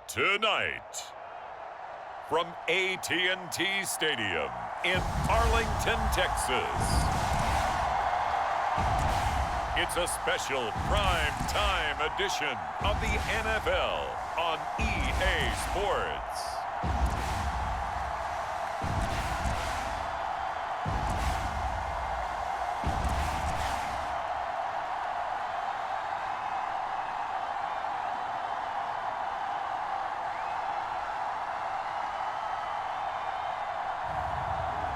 Tonight, from AT&T Stadium in Arlington, Texas, it's a special prime time edition of the NFL on EA Sports.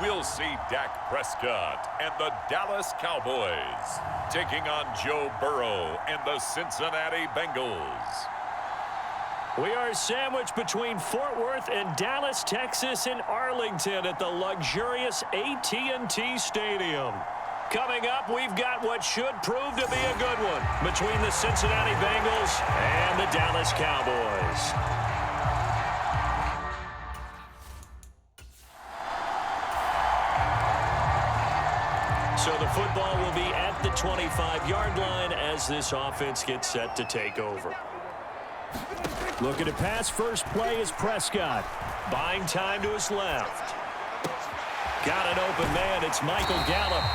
We'll see Dak Prescott and the Dallas Cowboys taking on Joe Burrow and the Cincinnati Bengals. We are sandwiched between Fort Worth and Dallas, Texas, and Arlington at the luxurious AT&T Stadium. Coming up, we've got what should prove to be a good one between the Cincinnati Bengals and the Dallas Cowboys. So the football will be at the 25-yard line as this offense gets set to take over. Looking to pass, first play is Prescott. Buying time to his left. Got an open man, it's Michael Gallup.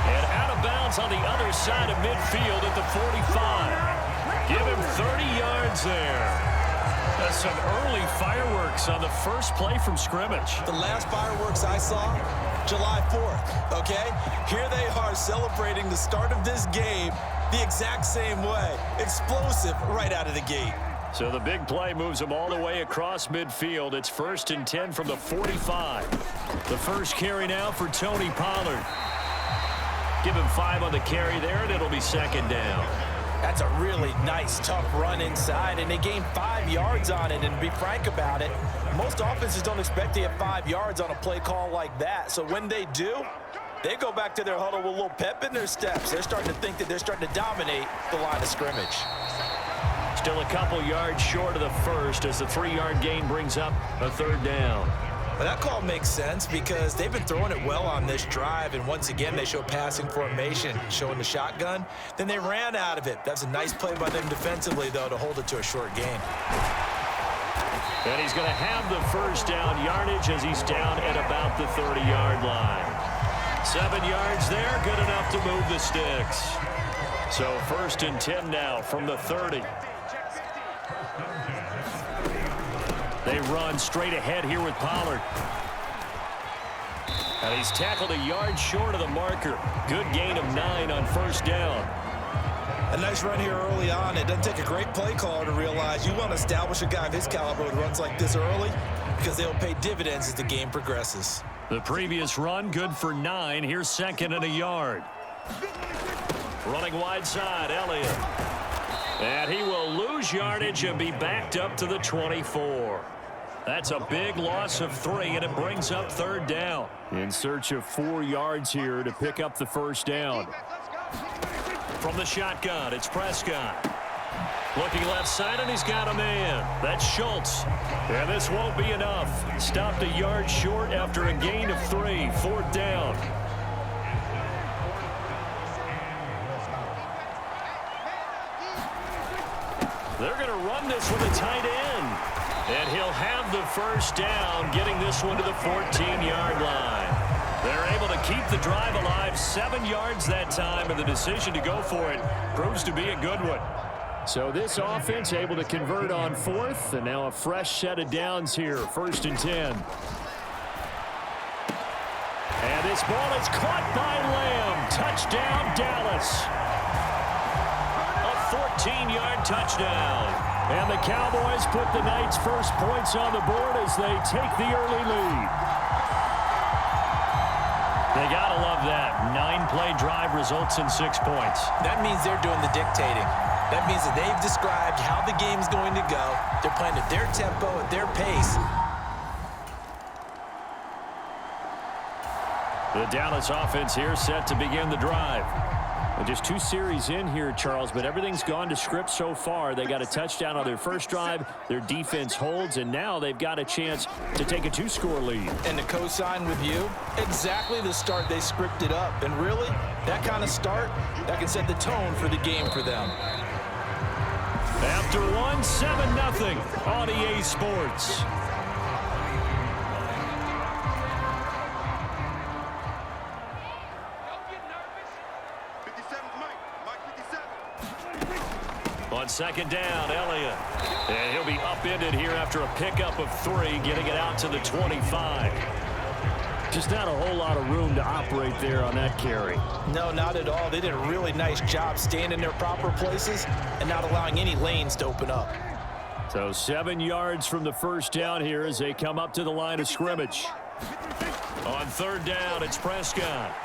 And out of bounds on the other side of midfield at the 45. Give him 30 yards there. That's some early fireworks on the first play from scrimmage. The last fireworks I saw, July 4th, okay? Here they are celebrating the start of this game the exact same way. Explosive right out of the gate. So the big play moves them all the way across midfield. It's 1st and 10 from the 45. The first carry now for Tony Pollard. Give him 5 on the carry there, and it'll be 2nd down. That's a really nice, tough run inside, and they gained 5 yards on it. And to be frank about it, most offenses don't expect to get 5 yards on a play call like that. So when they do, they go back to their huddle with a little pep in their steps. They're starting to think that they're starting to dominate the line of scrimmage. Still a couple yards short of the first as the 3-yard gain brings up a 3rd down. Well, that call makes sense because they've been throwing it well on this drive, and once again they show passing formation, showing the shotgun. Then they ran out of it. That's a nice play by them defensively, though, to hold it to a short gain. And he's going to have the first down yardage as he's down at about the 30-yard line. 7 yards there, good enough to move the sticks. So 1st and 10 now from the 30. They run straight ahead here with Pollard. And he's tackled a yard short of the marker. Good gain of 9 on 1st down. A nice run here early on. It doesn't take a great play caller to realize you want to establish a guy of his caliber with runs like this early because they'll pay dividends as the game progresses. The previous run good for 9. Here's 2nd and a yard. Running wide side, Elliott. And he will lose yardage and be backed up to the 24. That's a big loss of 3, and it brings up 3rd down. In search of 4 yards here to pick up the 1st down. From the shotgun, it's Prescott. Looking left side, and he's got a man. That's Schultz. And this won't be enough. Stopped a yard short after a gain of 3. 4th down. They're going to run this with a tight end. And he'll have the 1st down, getting this one to the 14-yard line. They're able to keep the drive alive, 7 yards that time, and the decision to go for it proves to be a good one. So this offense able to convert on 4th, and now a fresh set of downs here, 1st and 10. And this ball is caught by Lamb. Touchdown, Dallas. A 14-yard touchdown. And the Cowboys put the night's first points on the board as they take the early lead. They got to love that. 9-play drive results in 6 points. That means they're doing the dictating. That means that they've described how the game's going to go. They're playing at their tempo, at their pace. The Dallas offense here set to begin the drive. Well, just 2 series in here, Charles, but everything's gone to script so far. They got a touchdown on their first drive. Their defense holds, and now they've got a chance to take a 2-score lead. And to co-sign with you, exactly the start they scripted up. And really, that kind of start, that can set the tone for the game for them. After 1, 7-0 on EA Sports. On second down, Elliott. And he'll be upended here after a pickup of 3, getting it out to the 25. Just not a whole lot of room to operate there on that carry. No, not at all. They did a really nice job staying in their proper places and not allowing any lanes to open up. So 7 yards from the first down here as they come up to the line of scrimmage. On third down, it's Prescott.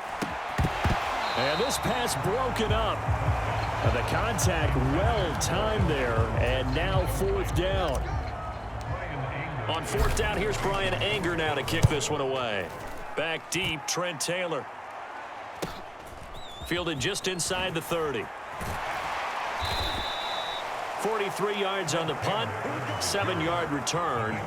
And this pass broken up. The contact well timed there, and now 4th down. On 4th down, here's Brian Anger now to kick this one away. Back deep, Trent Taylor. Fielded just inside the 30. 43 yards on the punt, 7-yard return.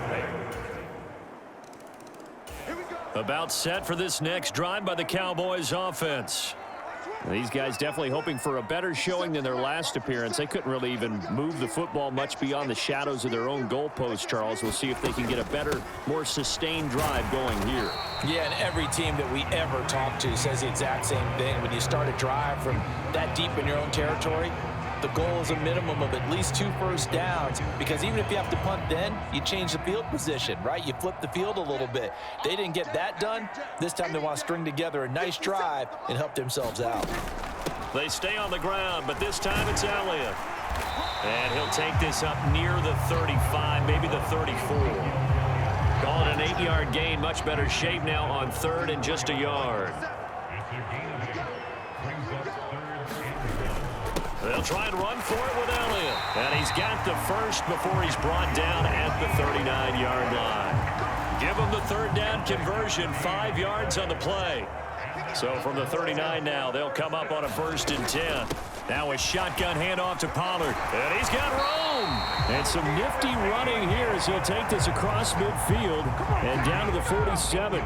About set for this next drive by the Cowboys offense. These guys definitely hoping for a better showing than their last appearance. They couldn't really even move the football much beyond the shadows of their own goalpost, Charles. We'll see if they can get a better, more sustained drive going here. Yeah, and every team that we ever talk to says the exact same thing. When you start a drive from that deep in your own territory, the goal is a minimum of at least 2 first downs, because even if you have to punt then, you change the field position, right? You flip the field a little bit. They didn't get that done. This time they want to string together a nice drive and help themselves out. They stay on the ground, but this time it's Elliott. And he'll take this up near the 35, maybe the 34. Call it an 8-yard gain, much better shape now on 3rd and just a yard. They'll try and run for it with Elliott. And he's got the first before he's brought down at the 39-yard line. Give him the 3rd down conversion, 5 yards on the play. So from the 39 now, they'll come up on a 1st and 10. Now a shotgun handoff to Pollard. And he's got room. And some nifty running here as he'll take this across midfield and down to the 47.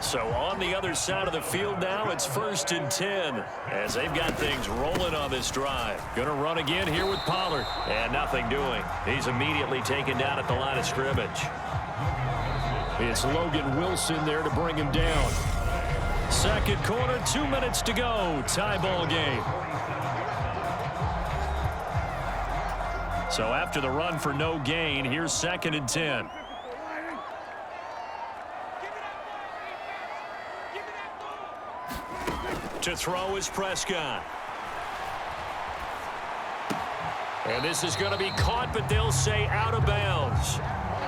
So on the other side of the field now, it's 1st and 10 as they've got things rolling on this drive. Going to run again here with Pollard. And nothing doing. He's immediately taken down at the line of scrimmage. It's Logan Wilson there to bring him down. Second quarter, 2 minutes to go. Tie ball game. So after the run for no gain, here's 2nd and 10. To throw is Prescott. And this is going to be caught, but they'll say out of bounds.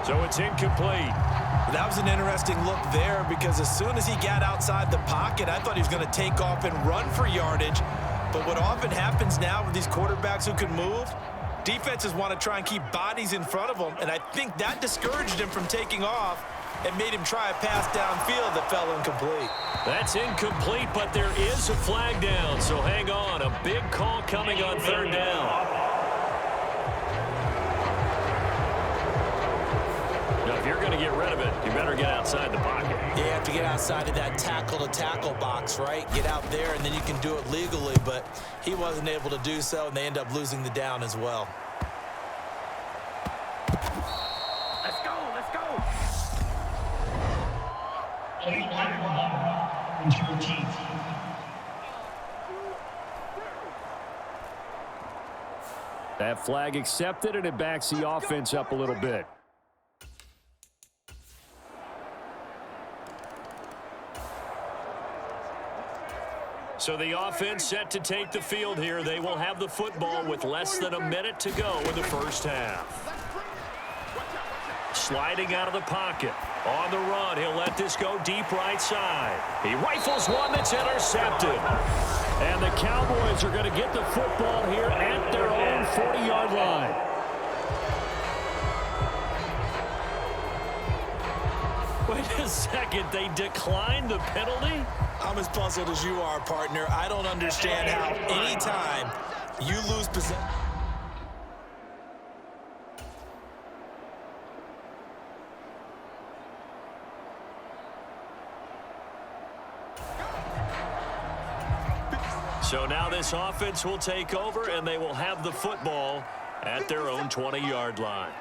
So it's incomplete. That was an interesting look there, because as soon as he got outside the pocket, I thought he was going to take off and run for yardage. But what often happens now with these quarterbacks who can move, defenses want to try and keep bodies in front of them, and I think that discouraged him from taking off and made him try a pass downfield that fell incomplete. That's incomplete, but there is a flag down, so hang on. A big call coming on 3rd down. Now, if you're going to get rid of it, you better get outside the pocket. You have to get outside of that tackle-to-tackle box, right? Get out there, and then you can do it legally, but he wasn't able to do so, and they end up losing the down as well. Let's go, let's go. That flag accepted, and it backs the offense up a little bit. So the offense set to take the field here. They will have the football with less than a minute to go in the first half. Sliding out of the pocket. On the run, he'll let this go deep right side. He rifles one that's intercepted. And the Cowboys are going to get the football here at their own 40-yard line. Wait a second. They declined the penalty? I'm as puzzled as you are, partner. I don't understand how anytime you lose possession. So now this offense will take over, and they will have the football at their own 20-yard line.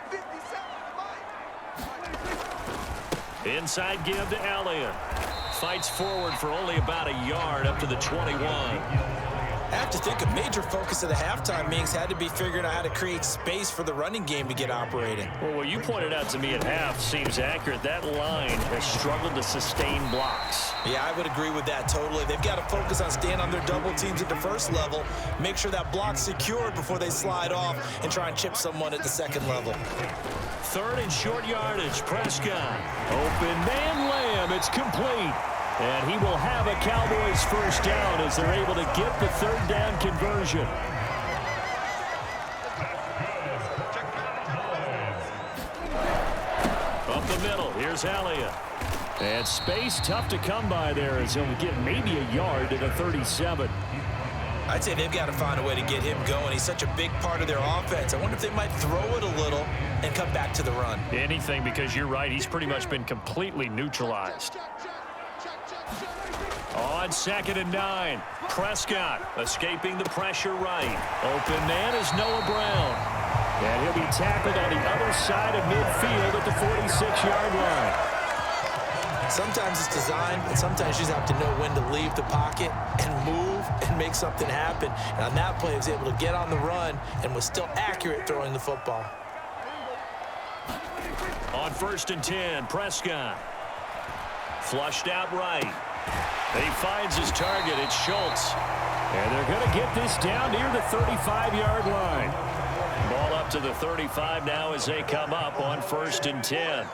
Inside give to Elliott. Fights forward for only about a yard up to the 21. I have to think a major focus of the halftime meetings had to be figuring out how to create space for the running game to get operating. Well, what you pointed out to me at half seems accurate. That line has struggled to sustain blocks. Yeah, I would agree with that totally. They've got to focus on staying on their double teams at the first level, make sure that block's secured before they slide off and try and chip someone at the second level. Third and short yardage. Prescott. Open man Lamb. It's complete. And he will have a Cowboys first down as they're able to get the third down conversion. Up the middle, here's Elliott. And space tough to come by there as he'll get maybe a yard to the 37. I'd say they've got to find a way to get him going. He's such a big part of their offense. I wonder if they might throw it a little and come back to the run. Anything, because you're right, he's pretty much been completely neutralized. On 2nd and 9, Prescott escaping the pressure right. Open man is Noah Brown. And he'll be tackled on the other side of midfield at the 46-yard line. Sometimes it's designed, and sometimes you just have to know when to leave the pocket and move and make something happen. And on that play, he was able to get on the run and was still accurate throwing the football. On 1st and 10, Prescott. Flushed out right. He finds his target. It's Schultz. And they're going to get this down near the 35-yard line. Ball up to the 35 now as they come up on 1st and 10.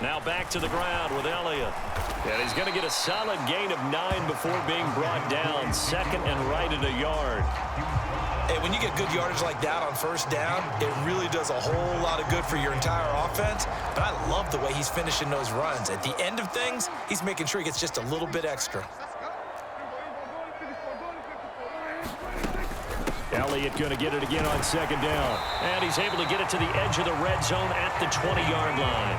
Now back to the ground with Elliott. And he's going to get a solid gain of 9 before being brought down. 2nd and right at a yard. Hey, when you get good yardage like that on first down, it really does a whole lot of good for your entire offense. But I love the way he's finishing those runs. At the end of things, he's making sure he gets just a little bit extra. Elliott going to get it again on 2nd down. And he's able to get it to the edge of the red zone at the 20-yard line.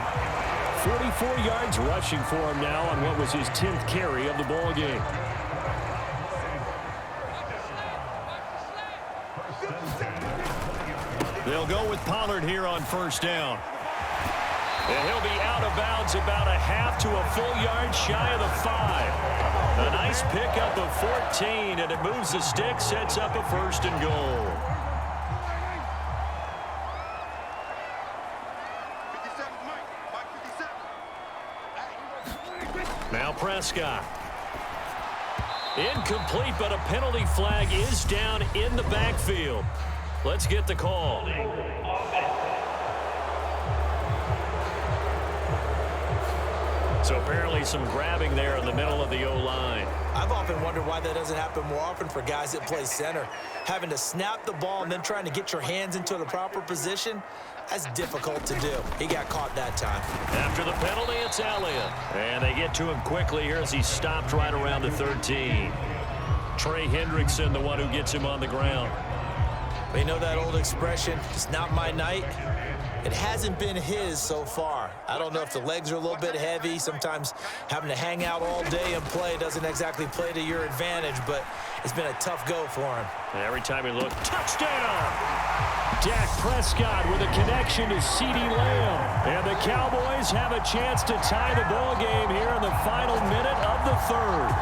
44 yards rushing for him now on what was his 10th carry of the ball game. They'll go with Pollard here on 1st down. And he'll be out of bounds about a half to a full yard shy of the 5. A nice pickup of 14, and it moves the stick, sets up a 1st and goal. Now Prescott. Incomplete, but a penalty flag is down in the backfield. Let's get the call. So apparently some grabbing there in the middle of the O-line. I've often wondered why that doesn't happen more often for guys that play center. Having to snap the ball and then trying to get your hands into the proper position, that's difficult to do. He got caught that time. After the penalty, it's Elliott. And they get to him quickly here as he stopped right around the 13. Trey Hendrickson, the one who gets him on the ground. You know that old expression, it's not my night? It hasn't been his so far. I don't know if the legs are a little bit heavy. Sometimes having to hang out all day and play doesn't exactly play to your advantage, but it's been a tough go for him. And every time he looked, touchdown! Dak Prescott with a connection to CeeDee Lamb. And the Cowboys have a chance to tie the ball game here in the final minute of the 3rd.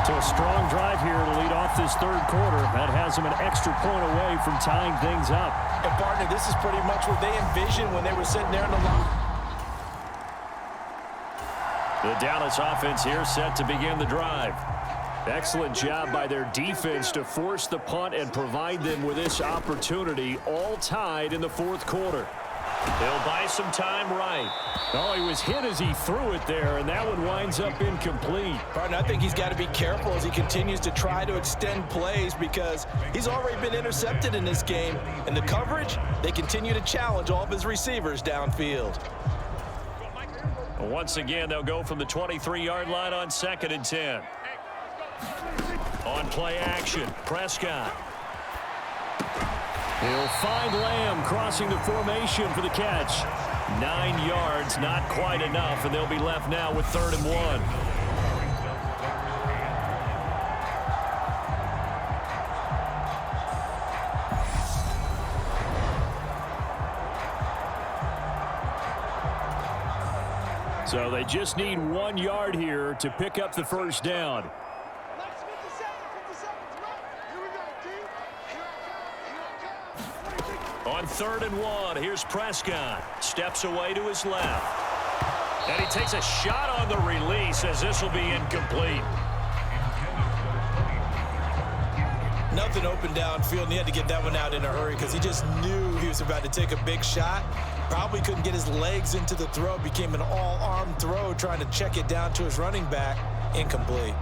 So a strong drive here to lead off this 3rd quarter. That has them an extra point away from tying things up. And partner, this is pretty much what they envisioned when they were sitting there in the line. The Dallas offense here set to begin the drive. Excellent job by their defense to force the punt and provide them with this opportunity, all tied in the 4th quarter. He'll buy some time right. Oh, he was hit as he threw it there, and that one winds up incomplete. Partner, I think he's got to be careful as he continues to try to extend plays because he's already been intercepted in this game. And the coverage, they continue to challenge all of his receivers downfield. Once again, they'll go from the 23-yard line on 2nd and 10. On play action, Prescott. He'll find Lamb crossing the formation for the catch. 9 yards, not quite enough, and they'll be left now with 3rd and 1. So they just need 1 yard here to pick up the first down. On 3rd and 1, here's Prescott. Steps away to his left. And he takes a shot on the release as this will be incomplete. Nothing open downfield, and he had to get that one out in a hurry because he just knew he was about to take a big shot. Probably couldn't get his legs into the throw. Became an all-arm throw trying to check it down to his running back. Incomplete.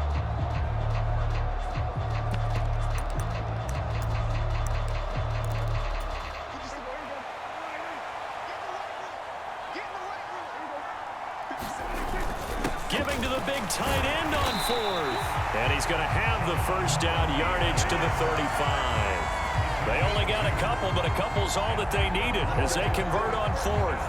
Giving to the big tight end on 4th. And he's going to have the first down, yardage to the 35. They only got a couple, but a couple's all that they needed as they convert on 4th.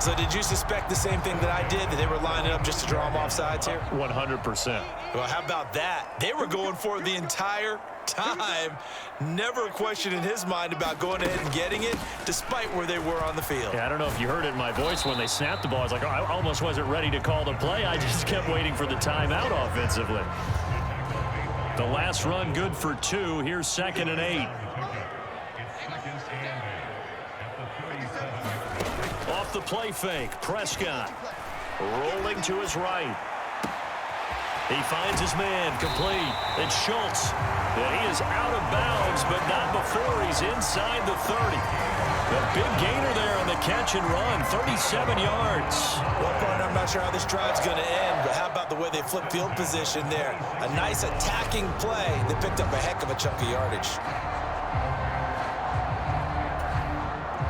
So did you suspect the same thing that I did, that they were lining up just to draw them off sides here? 100%. Well, how about that? They were going for it the entire time. Never a question in his mind about going ahead and getting it, despite where they were on the field. Yeah, I don't know if you heard it in my voice when they snapped the ball. I was like, oh, I almost wasn't ready to call the play. I just kept waiting for the timeout offensively. The last run good for 2. Here's 2nd and 8. Off the play fake, Prescott rolling to his right. He finds his man, complete. It's Schultz. And he is out of bounds, but not before he's inside the 30. A big gainer there on the catch and run, 37 yards. Well, partner, I'm not sure how this drive's going to end, but how about the way they flip field position there? A nice attacking play. They picked up a heck of a chunk of yardage.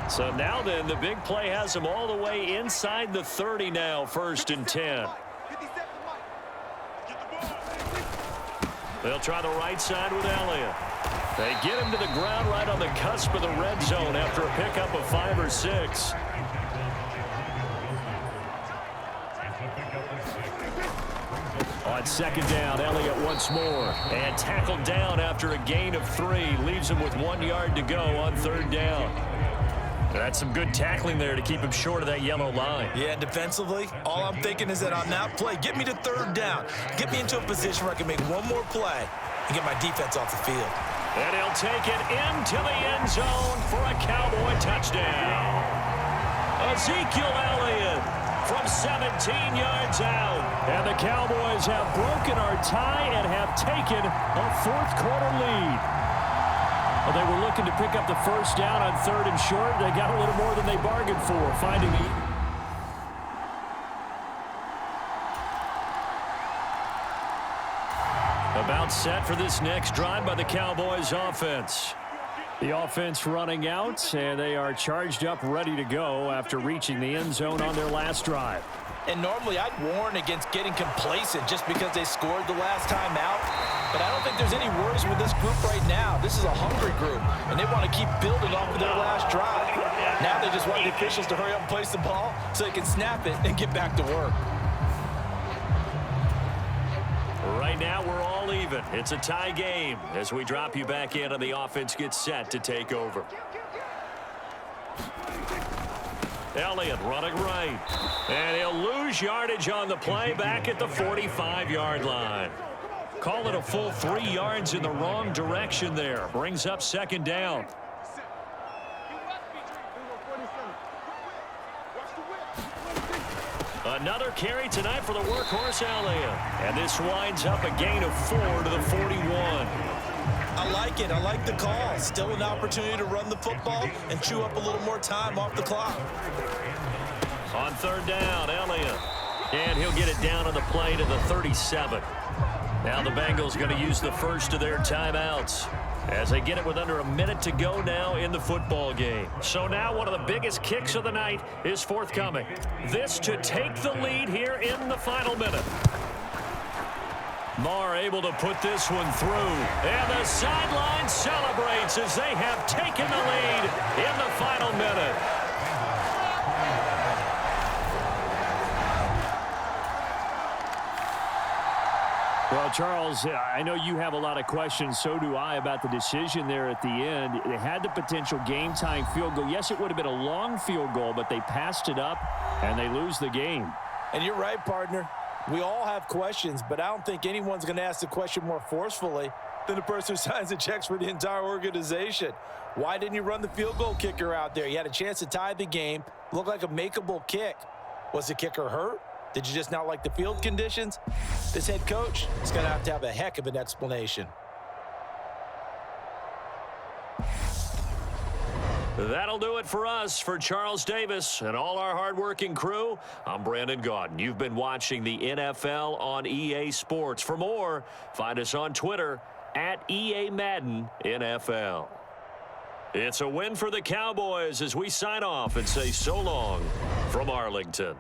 So now then, the big play has them all the way inside the 30 now, 1st and 10. They'll try the right side with Elliott. They get him to the ground right on the cusp of the red zone after a pickup of 5 or 6. On 2nd down, Elliott once more. And tackled down after a gain of 3. Leaves him with 1 yard to go on 3rd down. That's some good tackling there to keep him short of that yellow line. Yeah, defensively, all I'm thinking is that on that play, get me to 3rd down. Get me into a position where I can make one more play and get my defense off the field. And he'll take it into the end zone for a Cowboy touchdown. Ezekiel Elliott from 17 yards out. And the Cowboys have broken our tie and have taken a 4th quarter lead. Well, they were looking to pick up the first down on 3rd and short. They got a little more than they bargained for, finding the... About set for this next drive by the Cowboys offense. The offense running out, and they are charged up, ready to go after reaching the end zone on their last drive. And normally I'd warn against getting complacent just because they scored the last time out. But I don't think there's any worries with this group right now. This is a hungry group, and they want to keep building off of their last drive. Now they just want the officials to hurry up and place the ball so they can snap it and get back to work. Right now, we're all even. It's a tie game as we drop you back in and the offense gets set to take over. Elliott running right. And he'll lose yardage on the play back at the 45-yard line. Call it a full 3 yards in the wrong direction there. Brings up 2nd down. Another carry tonight for the workhorse Elliott. And this winds up a gain of 4 to the 41. I like it. I like the call. Still an opportunity to run the football and chew up a little more time off the clock. On third down, Elliott. And he'll get it down on the play to the 37. Now the Bengals going to use the first of their timeouts as they get it with under a minute to go now in the football game. So now one of the biggest kicks of the night is forthcoming. This to take the lead here in the final minute. Marr able to put this one through. And the sideline celebrates as they have taken the lead in the final minute. Well, Charles, I know you have a lot of questions. So do I about the decision there at the end. They had the potential game-time field goal. Yes, it would have been a long field goal, but they passed it up, and they lose the game. And you're right, partner. We all have questions, but I don't think anyone's going to ask the question more forcefully than the person who signs the checks for the entire organization. Why didn't you run the field goal kicker out there? You had a chance to tie the game. Looked like a makeable kick. Was the kicker hurt? Did you just not like the field conditions? This head coach is going to have a heck of an explanation. That'll do it for us. For Charles Davis and all our hardworking crew, I'm Brandon Gaudin. You've been watching the NFL on EA Sports. For more, find us on Twitter at EA Madden NFL. It's a win for the Cowboys as we sign off and say so long from Arlington.